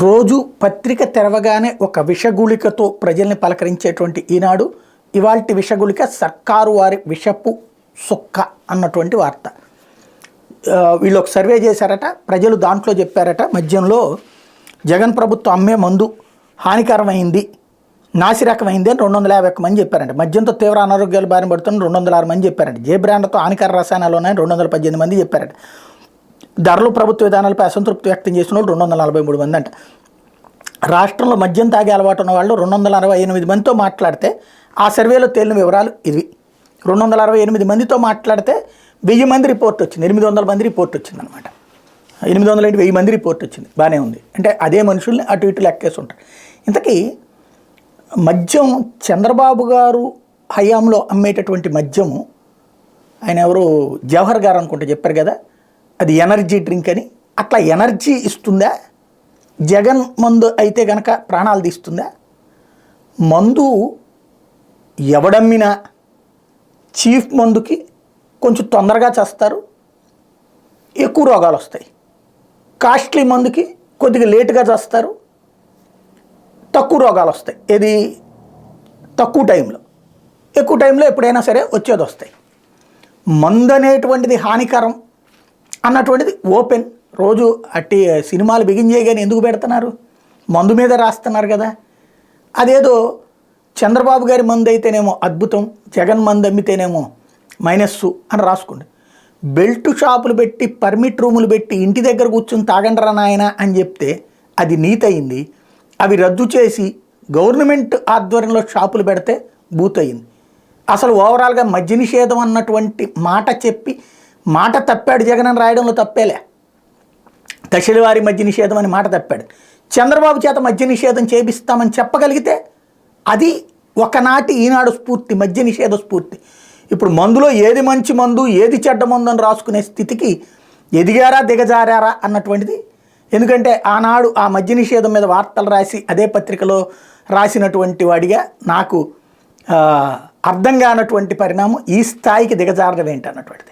రోజు పత్రిక తెరవగానే ఒక విషగుళికతో ప్రజల్ని పలకరించేటువంటి ఈనాడు ఇవాల్టి విషగుళిక సర్కారు వారి విషపు సుక్క అన్నటువంటి వార్త. వీళ్ళు ఒక సర్వే చేశారట, ప్రజలు దాంట్లో చెప్పారట మద్యంలో జగన్ ప్రభుత్వం అమ్మే మందు హానికరమైంది, నాసిరకమైంది అని 251 మంది చెప్పారంట. మద్యంతో తీవ్ర అనారోగ్యాలు బారిన పడుతున్న 206 మంది చెప్పారంట. జే బ్రాండ్తో హానికర రసాయనాలు ఉన్నాయని 218 మంది చెప్పారట. ధరలు ప్రభుత్వ విధానాలపై అసంతృప్తి వ్యక్తం చేసిన వాళ్ళు 243 మంది అంట. రాష్ట్రంలో మద్యం తాగే అలవాటు ఉన్న వాళ్ళు 268 మందితో మాట్లాడితే ఆ సర్వేలో తేలిన వివరాలు ఇవి. 268 మందితో మాట్లాడితే 1000 మంది రిపోర్ట్ వచ్చింది, 800 మంది రిపోర్ట్ వచ్చింది అనమాట. 800 1000 మంది రిపోర్ట్ వచ్చింది, బాగానే ఉంది. అంటే అదే మనుషుల్ని అటు ఇటు లెక్కేసి ఉంటారు. ఇంతకీ మద్యం చంద్రబాబు గారు హయాంలో అమ్మేటటువంటి మద్యము, ఆయన ఎవరు జవహర్ గారు అనుకుంటే చెప్పారు కదా, అది ఎనర్జీ డ్రింక్ అని. అట్లా ఎనర్జీ ఇస్తుందా? జగన్ మందు అయితే గనక ప్రాణాలు తీస్తుందా? మందు ఎవడమ్మినా చీఫ్ మందుకి కొంచెం తొందరగా చేస్తారు, ఎక్కువ రోగాలు వస్తాయి. కాస్ట్లీ మందుకి కొద్దిగా లేటుగా చేస్తారు, తక్కువ రోగాలు వస్తాయి. ఇది తక్కువ టైంలో, ఎక్కువ టైంలో ఎప్పుడైనా సరే వచ్చేది వస్తాయి. మందు అనేటువంటిది హానికరం అన్నటువంటిది ఓపెన్. రోజు అట్టి సినిమాలు బిగించేయగానే ఎందుకు పెడుతున్నారు? మందు మీద రాస్తున్నారు కదా. అదేదో చంద్రబాబు గారి మందు అయితేనేమో అద్భుతం, జగన్ మందు అమ్మితేనేమో మైనస్సు అని రాసుకోండి. బెల్ట్ షాపులు పెట్టి, పర్మిట్ రూములు పెట్టి, ఇంటి దగ్గర కూర్చుని తాగండ్రా నాయన అని చెప్తే అది నీతి అయింది. అవి రద్దు చేసి గవర్నమెంట్ ఆధ్వర్యంలో షాపులు పెడితే బూత్ అయింది. అసలు ఓవరాల్గా మద్య నిషేధం అన్నటువంటి మాట చెప్పి మాట తప్పాడు జగన్ అని రాయడంలో తప్పేలే. దశలవారి మద్య నిషేధం అని మాట తప్పాడు. చంద్రబాబు చేత మద్య నిషేధం చేపిస్తామని చెప్పగలిగితే అది ఒకనాటి ఈనాడు స్ఫూర్తి, మద్య నిషేధ స్ఫూర్తి. ఇప్పుడు మందులో ఏది మంచి మందు, ఏది చెడ్డ మందు అని రాసుకునే స్థితికి ఎదిగారా దిగజారారా అన్నటువంటిది. ఎందుకంటే ఆనాడు ఆ మద్య నిషేధం మీద వార్తలు రాసి అదే పత్రికలో రాసినటువంటి వాడిగా నాకు అర్థం కానటువంటి పరిణామం ఈ స్థాయికి దిగజారడం ఏంటి అన్నటువంటిది.